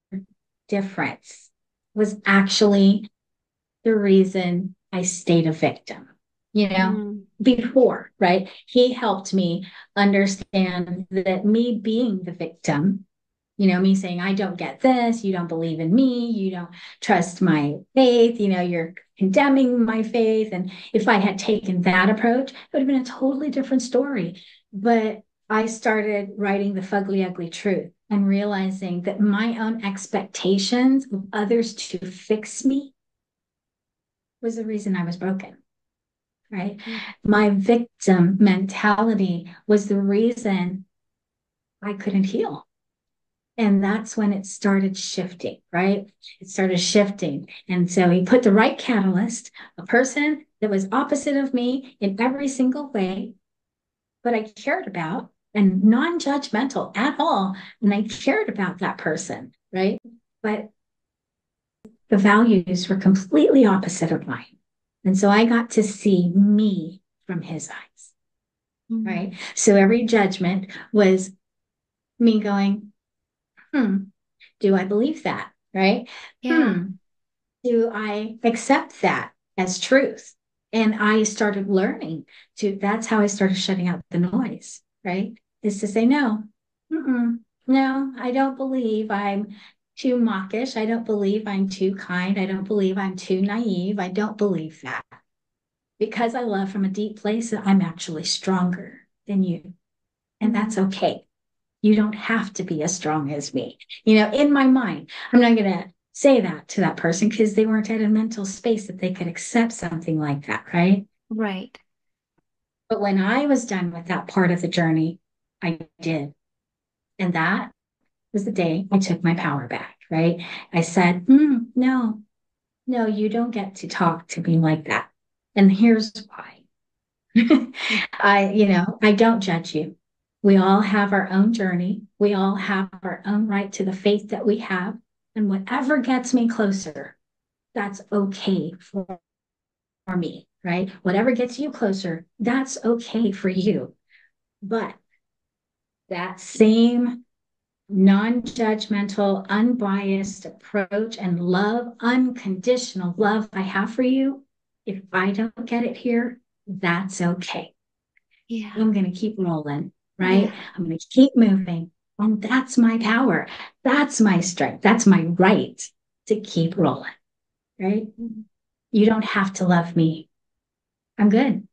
difference was actually the reason I stayed a victim, you know, mm, before, right? He helped me understand that me being the victim, me saying, I don't get this, you don't believe in me, you don't trust my faith, you're condemning my faith. And if I had taken that approach, it would have been a totally different story. But I started writing the fugly, ugly truth and realizing that my own expectations of others to fix me was the reason I was broken, right? mm, My victim mentality was the reason I couldn't heal. And that's when it started shifting, right? It started shifting. And so he put the right catalyst, a person that was opposite of me in every single way, but I cared about and non-judgmental at all. And I cared about that person, right? But the values were completely opposite of mine. And so I got to see me from his eyes, mm. right? So every judgment was me going, do I believe that? Right? Yeah. Hmm, do I accept that as truth? And I started learning that's how I started shutting out the noise, right? Is to say, no, no, I don't believe I'm too mawkish. I don't believe I'm too kind. I don't believe I'm too naive. I don't believe that. Because I love from a deep place, I'm actually stronger than you. And that's Mm, okay. You don't have to be as strong as me. In my mind, I'm not going to say that to that person because they weren't at a mental space that they could accept something like that, right? right. But when I was done with that part of the journey, I did. And that was the day I took my power back, right? I said, no, no, you don't get to talk to me like that. And here's why. Mm, I don't judge you. We all have our own journey. We all have our own right to the faith that we have. And whatever gets me closer, that's okay for me, right? Whatever gets you closer, that's okay for you. But that same non-judgmental, unbiased approach and love, unconditional love I have for you, if I don't get it here, that's okay. yeah. I'm going to keep rolling, right? Yeah. I'm going to keep moving. And that's my power. That's my strength. That's my right to keep rolling, right? Mm. You don't have to love me. I'm good.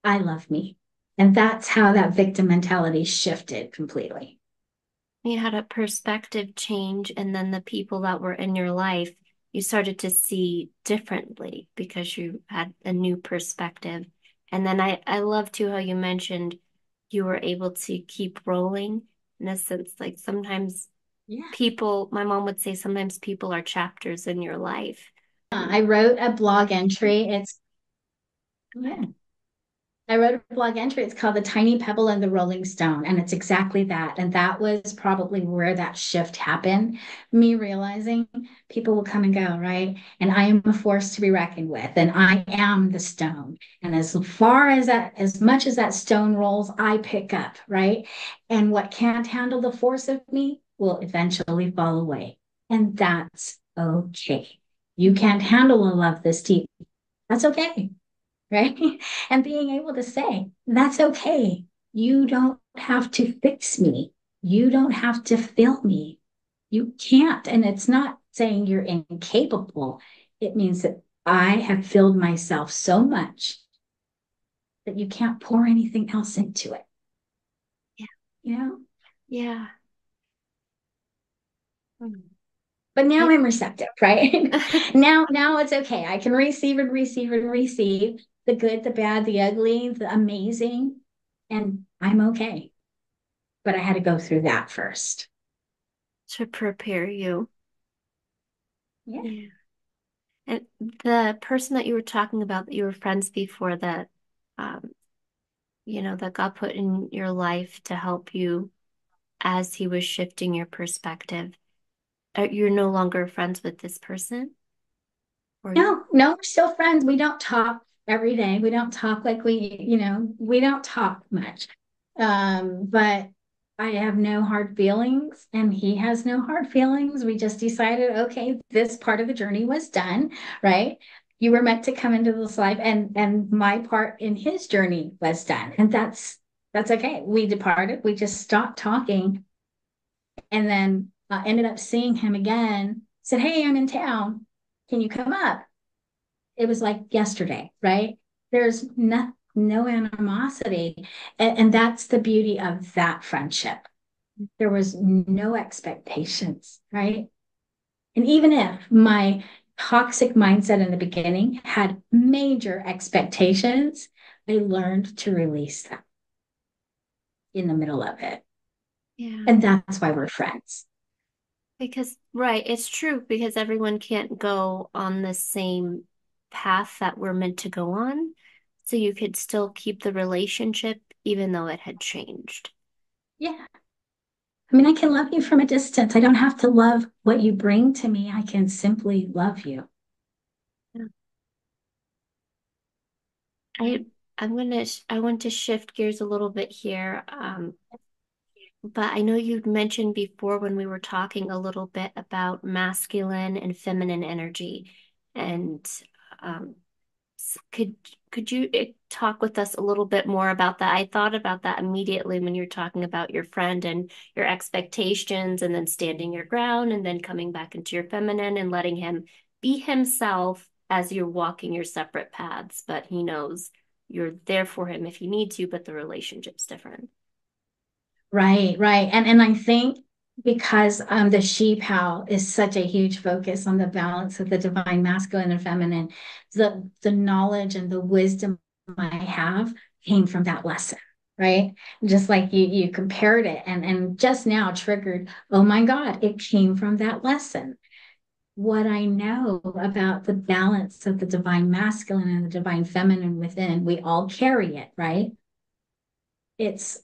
I love me. And that's how that victim mentality shifted completely. You had a perspective change, and then the people that were in your life you started to see differently because you had a new perspective. And then I love too how you mentioned you were able to keep rolling in a sense, like sometimes Yeah. people, my mom would say sometimes people are chapters in your life. And I wrote a blog entry. It's, yeah. I wrote a blog entry. It's called The Tiny Pebble and the Rolling Stone. And it's exactly that. And that was probably where that shift happened. Me realizing people will come and go, right? And I am a force to be reckoned with. And I am the stone. And as far as that, as much as that stone rolls, I pick up, right? And what can't handle the force of me will eventually fall away. And that's okay. You can't handle a love this deep. That's okay, right? And being able to say, that's okay. You don't have to fix me. You don't have to fill me. You can't. And it's not saying you're incapable. It means that I have filled myself so much that you can't pour anything else into it. yeah, You know? yeah. Mm. But now I, I'm receptive, right? Now it's okay. I can receive and receive and receive the good, the bad, the ugly, the amazing, and I'm okay. But I had to go through that first. to prepare you. Yeah. Yeah. And the person that you were talking about that you were friends before that, um, that God put in your life to help you as he was shifting your perspective. You're no longer friends with this person, or No, we're still friends. We don't talk every day. We don't talk like we don't talk much. But I have no hard feelings and he has no hard feelings. We just decided, okay, this part of the journey was done, right? You were meant to come into this life and my part in his journey was done. And that's okay. We departed. We just stopped talking and then ended up seeing him again. Said, "Hey, I'm in town. Can you come up?" It was like yesterday, right? There's no animosity. And that's the beauty of that friendship. There was no expectations, right? And even if my toxic mindset in the beginning had major expectations, I learned to release them in the middle of it. yeah. And that's why we're friends. Because, right, it's true because everyone can't go on the same path that we're meant to go on. So you could still keep the relationship even though it had changed. Yeah. I mean, I can love you from a distance. I don't have to love what you bring to me. I can simply love you. Yeah. Right? I I want to shift gears a little bit here. But I know you'd mentioned before when we were talking a little bit about masculine and feminine energy, and um, could you talk with us a little bit more about that? I thought about that immediately when you're talking about your friend and your expectations, and then standing your ground, and then coming back into your feminine and letting him be himself as you're walking your separate paths. But he knows you're there for him if you need to, but the relationship's different. Right, right. And I think because the she pal is such a huge focus on the balance of the divine masculine and feminine, the knowledge and the wisdom I have came from that lesson, right? Just like you compared it and just now triggered, oh my God, it came from that lesson. What I know about the balance of the divine masculine and the divine feminine within, we all carry it, right? It's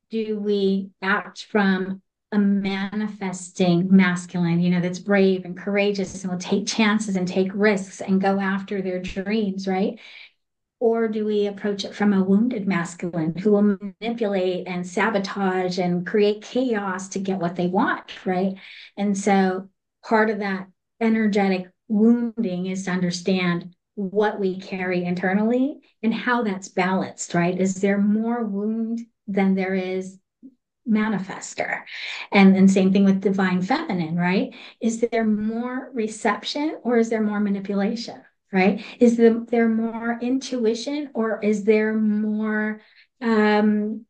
do we act from a manifesting masculine, that's brave and courageous and will take chances and take risks and go after their dreams, right? Or do we approach it from a wounded masculine who will manipulate and sabotage and create chaos to get what they want, right? And so part of that energetic wounding is to understand what we carry internally and how that's balanced, right? Is there more wound than there is manifester? And same thing with divine feminine, right? Is there more reception or is there more manipulation? Right? There more intuition or is there more um,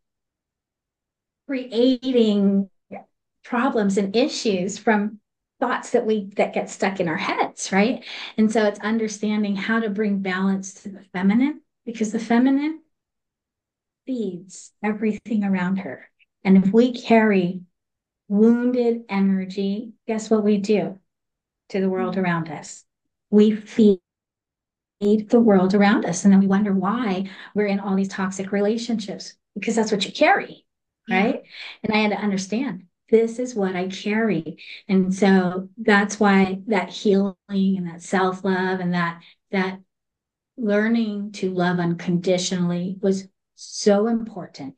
creating problems and issues from thoughts that get stuck in our heads, right? And so it's understanding how to bring balance to the feminine, because the feminine feeds everything around her. And if we carry wounded energy, guess what we do to the world Mm. around us? We feed the world around us. And then we wonder why we're in all these toxic relationships, because that's what you carry, Yeah. right? And I had to understand this is what I carry. And so that's why that healing and that self-love and that learning to love unconditionally was so important,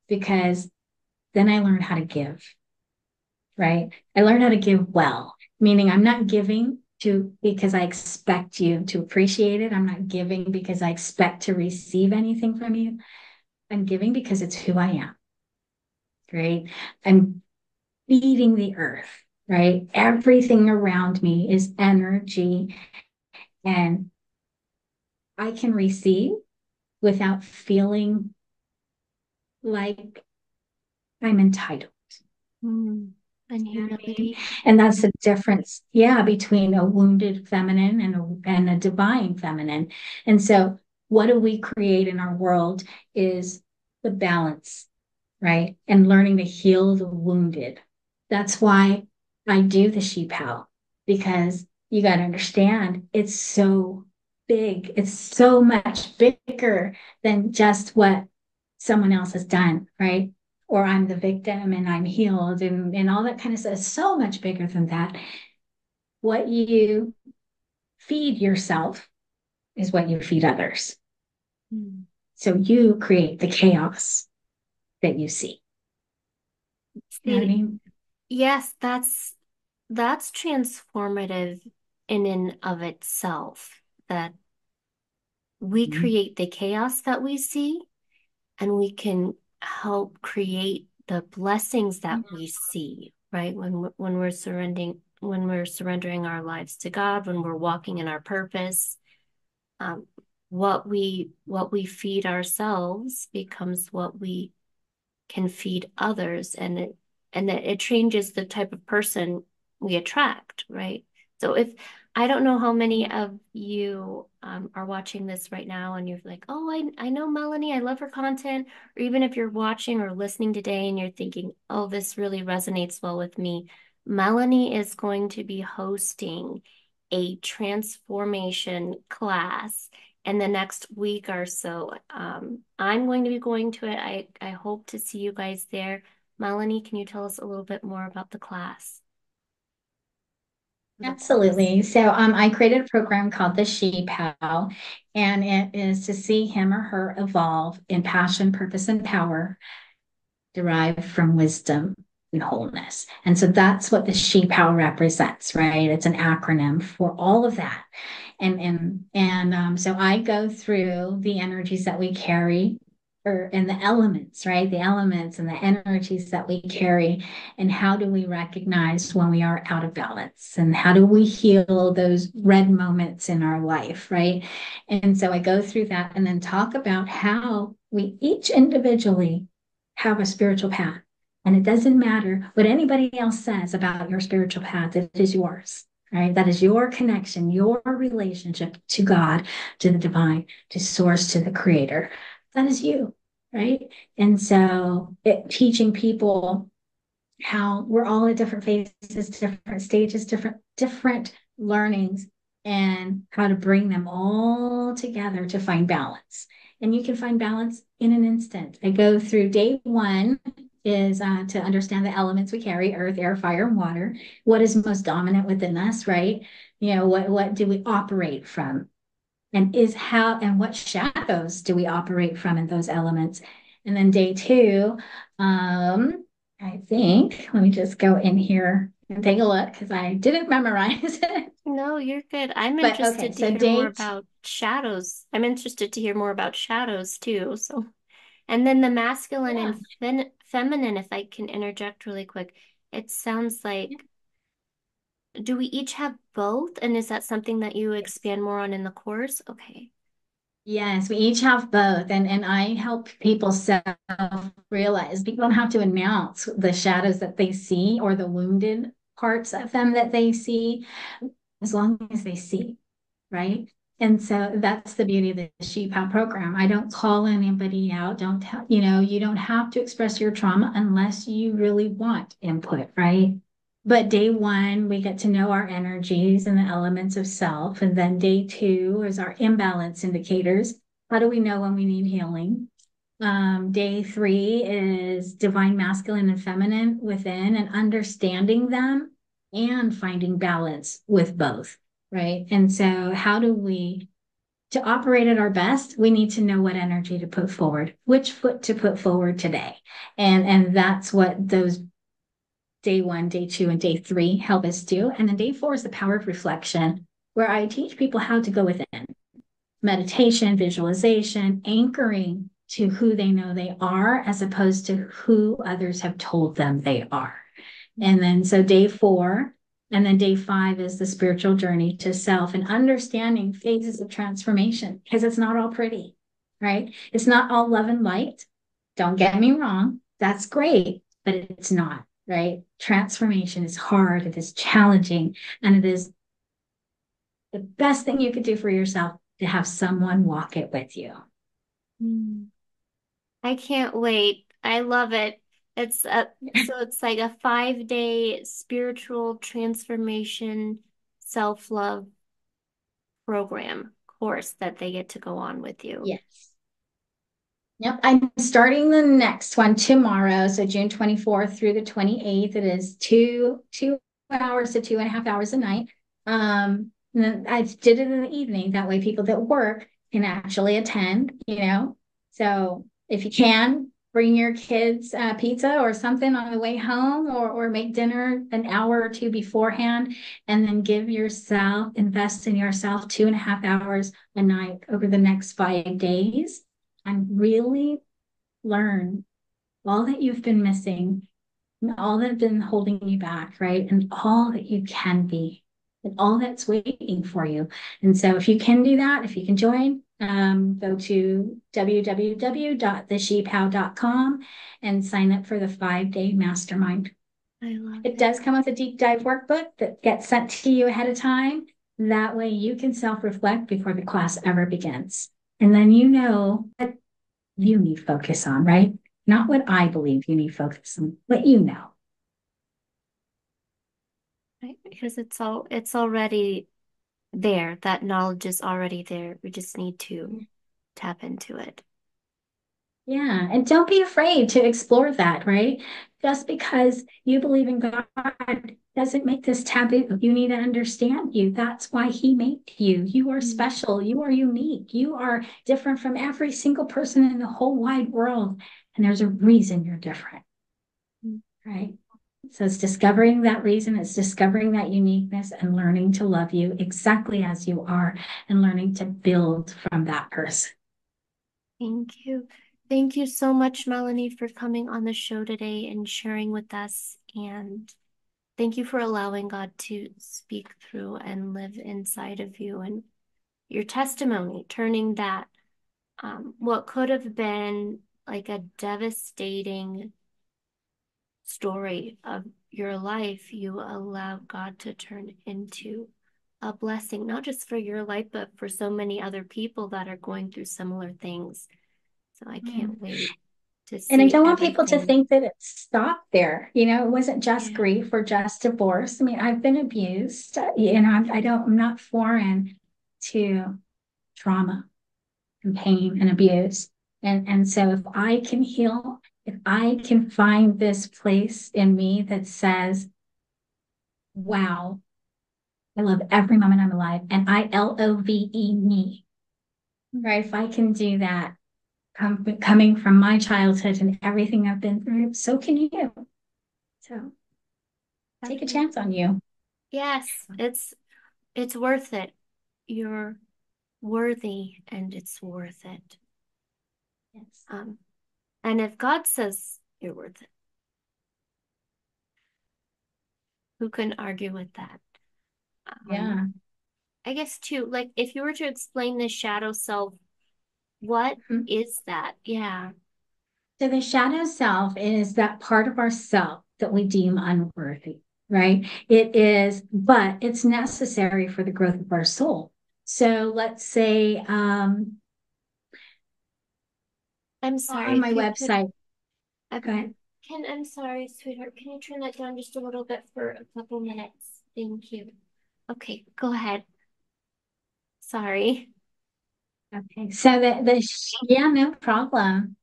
because then I learned how to give, right? I learned how to give well, meaning I'm not giving to because I expect you to appreciate it. I'm not giving because I expect to receive anything from you. I'm giving because it's who I am, right? I'm feeding the earth, right? Everything around me is energy, and I can receive without feeling like I'm entitled. Mm. And You know what I mean? humility. And that's the difference, yeah, between a wounded feminine and a divine feminine. And so, what do we create in our world is the balance, right? And learning to heal the wounded. That's why I do the sheep howl, because you got to understand it's so big, it's so much bigger than just what someone else has done, right? Or I'm the victim and I'm healed and all that kind of stuff. It's so much bigger than that. What you feed yourself is what you feed others. Mm. So you create the chaos that you see. You know what I See, mean? yes, that's transformative in and of itself, that we Mhm. create the chaos that we see and we can help create the blessings that we see, right? When we're surrendering our lives to God, when we're walking in our purpose, um, what we feed ourselves becomes what we can feed others, and it changes the type of person we attract, right? So if I don't know how many of you are watching this right now and you're like, oh, I know Melanie, I love her content. Or even if you're watching or listening today and you're thinking, oh, this really resonates well with me. Melanie is going to be hosting a transformation class in the next week or so. I'm going to be going to it. I hope to see you guys there. Melanie, can you tell us a little bit more about the class, the course? Absolutely. So I created a program called the She Pal, and it is to see him or her evolve in passion, purpose, and power derived from wisdom and wholeness. And so that's what the She Pal represents, right? It's an acronym for all of that. So I go through the energies that we carry, or and the elements, right? The elements and the energies that we carry, and how do we recognize when we are out of balance, and how do we heal those red moments in our life, right? And so I go through that and then talk about how we each individually have a spiritual path. And it doesn't matter what anybody else says about your spiritual path, it is yours, right? That is your connection, your relationship to God, to the divine, to source, to the creator. That is you, right? And so teaching people how we're all at different phases, different stages, different learnings, and how to bring them all together to find balance. And you can find balance in an instant. I go through day one is to understand the elements we carry: earth, air, fire, and water. What is most dominant within us, right? You know, what do we operate from? And is how and what shadows do we operate from in those elements? And then day two, I think, let me just go in here and take a look because I didn't memorize it. No, you're good. I'm But okay, interested to so hear more day about shadows. I'm interested to hear more about shadows too. So, and then the masculine yeah, and feminine, if I can interject really quick, it sounds like, do we each have both? And is that something that you yes. expand more on in the course? Okay. Yes, we each have both. And I help people self-realize. People don't have to announce the shadows that they see or the wounded parts of them that they see, as long as they see, right? And so that's the beauty of the Sheep Out program. I don't call anybody out. Don't tell, you don't have to express your trauma unless you really want input, right? But day one, we get to know our energies and the elements of self. And then day two is our imbalance indicators. How do we know when we need healing? Day three is divine masculine and feminine within and understanding them and finding balance with both, right? And so, to operate at our best, we need to know what energy to put forward, which foot to put forward today. And that's what those day one, day two, and day three help us do. And then day four is the power of reflection, where I teach people how to go within meditation, visualization, anchoring to who they know they are, as opposed to who others have told them they are. And then so day four, and then day five is the spiritual journey to self and understanding phases of transformation, because it's not all pretty, right? It's not all love and light. Don't get me wrong. That's great, but it's not, right? Transformation is hard. It is challenging. And it is the best thing you could do for yourself to have someone walk it with you. Mm. I can't wait. I love it. It's like a 5-day spiritual transformation self-love program course that they get to go on with you. Yes. Yep, I'm starting the next one tomorrow. So June 24th through the 28th. It is two hours to 2.5 hours a night. And then I did it in the evening. That way people that work can actually attend. So if you can, bring your kids pizza or something on the way home, or make dinner an hour or two beforehand, and then invest in yourself 2.5 hours a night over the next 5 days, and really learn all that you've been missing, and all that's been holding you back, right? And all that you can be, and all that's waiting for you. And so if you can do that, if you can join, go to www.thesheephow.com and sign up for the 5-day mastermind. I love It it. does come with a deep dive workbook that gets sent to you ahead of time. That way you can self-reflect before the class ever begins. And then you know what you need focus on, right? Not what I believe you need focus on, what you know. Right? Because it's already there. That knowledge is already there. We just need to tap into it. Yeah. And don't be afraid to explore that, right? Just because you believe in God doesn't make this taboo. You need to understand you. That's why He made you. You are Mm. special. You are unique. You are different from every single person in the whole wide world. And there's a reason you're different, Mm. right? So it's discovering that reason, it's discovering that uniqueness and learning to love you exactly as you are and learning to build from that person. Thank you. Thank you so much, Melanie, for coming on the show today and sharing with us. And thank you for allowing God to speak through and live inside of you and your testimony, turning that what could have been like a devastating story of your life, you allowed God to turn into a blessing, not just for your life, but for so many other people that are going through similar things. So I Mm. can't wait to And I see don't want people to everything. think that it stopped there. It wasn't just Yeah. grief or just divorce. I mean, I've been abused. I'm not foreign to trauma and pain and abuse. And so if I can heal, if I can find this place in me that says, wow, I love every moment I'm alive, and ILOVE me, right? If I can do that, coming from my childhood and everything I've been through, so can you. So take a chance on Definitely. you. Yes, it's worth it. You're worthy and it's worth it. Yes. Um, and if God says you're worth it, who can argue with that? Um, Yeah. I guess too, like if you were to explain the shadow self, what Mhm. is that? Yeah. So the shadow self is that part of ourself that we deem unworthy, right? It is, but it's necessary for the growth of our soul. So let's say I'm on sorry my if you could. website, I okay, I'm sorry, sweetheart. Can you turn that down just a little bit for a couple minutes? Thank you. Okay, go ahead. Sorry. okay. So yeah, no problem.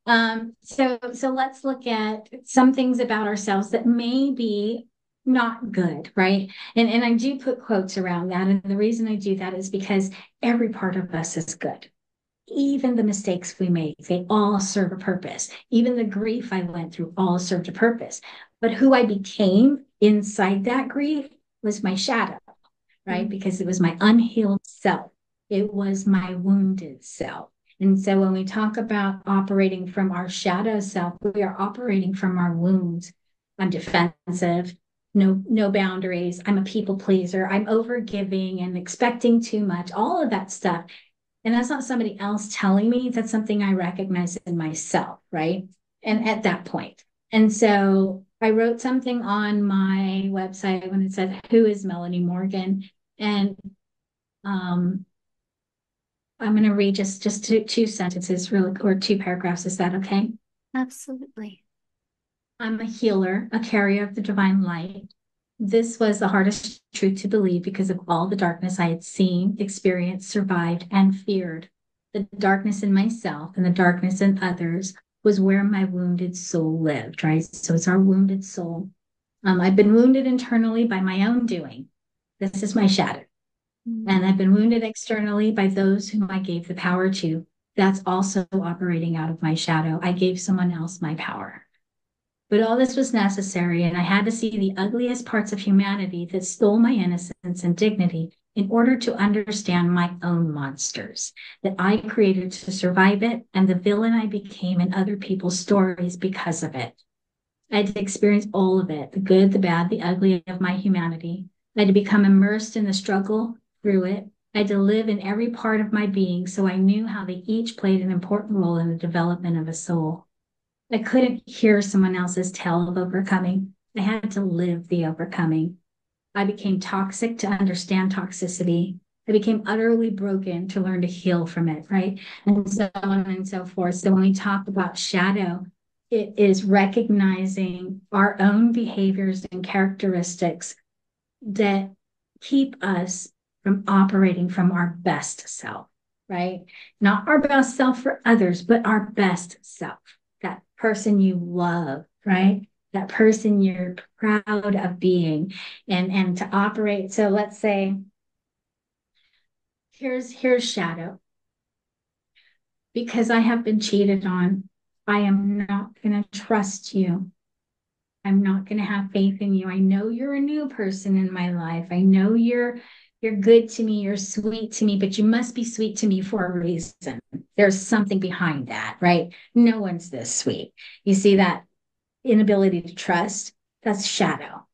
So let's look at some things about ourselves that may be not good, right? And I do put quotes around that. And the reason I do that is because every part of us is good. Even the mistakes we make, they all serve a purpose. Even the grief I went through all served a purpose. But who I became inside that grief was my shadow, right? Mm. Because it was my unhealed self, it was my wounded self. And so when we talk about operating from our shadow self, we are operating from our wounds. I'm defensive, no boundaries. I'm a people pleaser. I'm overgiving and expecting too much, all of that stuff. And that's not somebody else telling me, that's something I recognize in myself, right? And at that point. And so I wrote something on my website when it said, "Who is Melanie Morgan?" And um, I'm going to read just two sentences, really, or two paragraphs. Is that okay? Absolutely. I'm a healer, a carrier of the divine light. This was the hardest truth to believe because of all the darkness I had seen, experienced, survived, and feared. The darkness in myself and the darkness in others was where my wounded soul lived, right? So it's our wounded soul. I've been wounded internally by my own doing. This is my shadow. Mm. And I've been wounded externally by those whom I gave the power to. That's also operating out of my shadow. I gave someone else my power. But all this was necessary, and I had to see the ugliest parts of humanity that stole my innocence and dignity in order to understand my own monsters that I created to survive it and the villain I became in other people's stories because of it. I had to experience all of it, the good, the bad, the ugly of my humanity. I had to become immersed in the struggle through it. I had to live in every part of my being so I knew how they each played an important role in the development of a soul. I couldn't hear someone else's tale of overcoming. I had to live the overcoming. I became toxic to understand toxicity. I became utterly broken to learn to heal from it, right? And so on and so forth. So when we talk about shadow, it is recognizing our own behaviors and characteristics that keep us from operating from our best self, right? Not our best self for others, but our best self, that person you love, right? That person you're proud of being and to operate. So let's say here's shadow. Because I have been cheated on, I am not going to trust you. I'm not going to have faith in you. I know you're a new person in my life. I know you're good to me, you're sweet to me, but you must be sweet to me for a reason. There's something behind that, right? No one's this sweet. You see that inability to trust? That's shadow,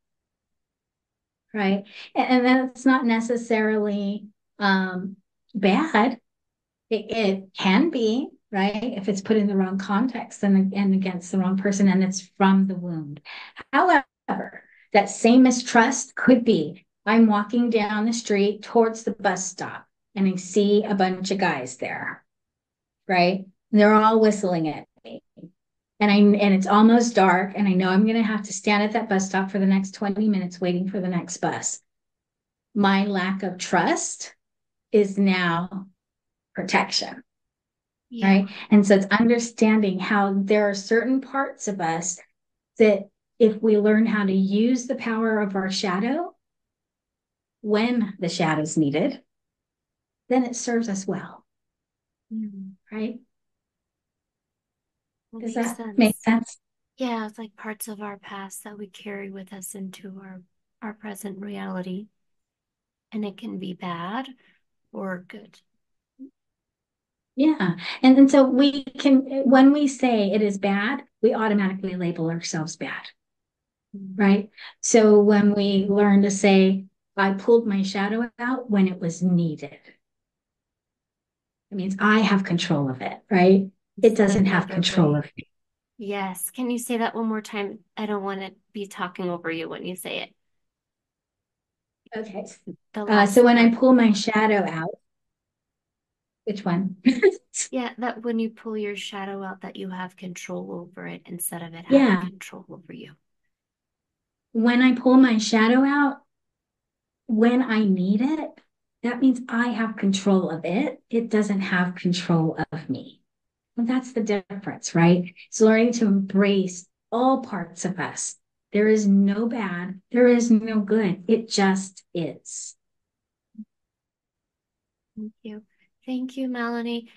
right? And that's not necessarily bad. It can be, right? If it's put in the wrong context and against the wrong person and it's from the wound. However, that same mistrust could be I'm walking down the street towards the bus stop and I see a bunch of guys there, right? And they're all whistling at me. And it's almost dark and I know I'm going to have to stand at that bus stop for the next 20 minutes waiting for the next bus. My lack of trust is now protection, Yeah. right? And so it's understanding how there are certain parts of us that if we learn how to use the power of our shadow when the shadow's needed, then it serves us well, Mm. right? That Does makes that make sense. sense? Yeah, it's like parts of our past that we carry with us into our present reality, and it can be bad or good. Yeah. And so we can, when we say it is bad, we automatically label ourselves bad, Mm. right? So when we learn to say, I pulled my shadow out when it was needed, it means I have control of it, right? It Instead of doesn't the have other control way. of me. Yes. Can you say that one more time? I don't want to be talking over you when you say it. Okay. The So last when I part. pull my shadow out, which one? Yeah, that when you pull your shadow out, that you have control over it instead of it having Yeah. control over you. When I pull my shadow out, when I need it, that means I have control of it. It doesn't have control of me. Well, that's the difference, right? It's learning to embrace all parts of us. There is no bad, there is no good. It just is. Thank you. Thank you, Melanie.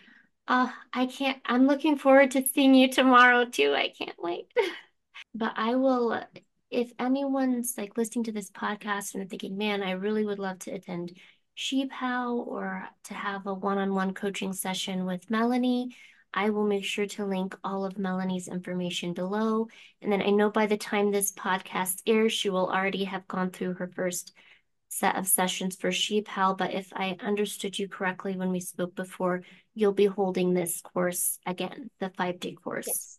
I'm looking forward to seeing you tomorrow too. I can't wait. But I will, if anyone's like listening to this podcast and thinking, man, I really would love to attend Sheep How or to have a one-on-one coaching session with Melanie, I will make sure to link all of Melanie's information below. And then I know by the time this podcast airs, she will already have gone through her first set of sessions for Sheep How. But if I understood you correctly when we spoke before, you'll be holding this course again, the 5-day course. Yes.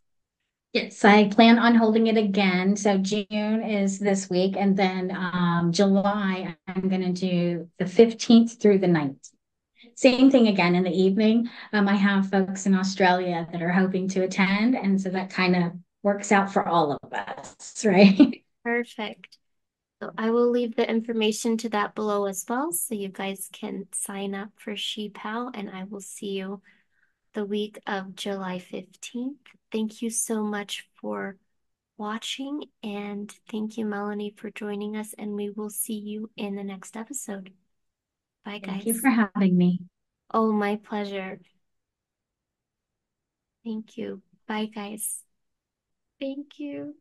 Yes, I plan on holding it again. So June is this week, and then July, I'm going to do the 15th through the 19th. Same thing again in the evening. I have folks in Australia that are hoping to attend, and so that kind of works out for all of us, right? Perfect. So I will leave the information to that below as well, so you guys can sign up for ShePow, and I will see you the week of July 15th. Thank you so much for watching, and thank you, Melanie, for joining us, and we will see you in the next episode. Bye, Thank you for guys. having me. Oh, my pleasure. Thank you. Bye, guys. Thank you.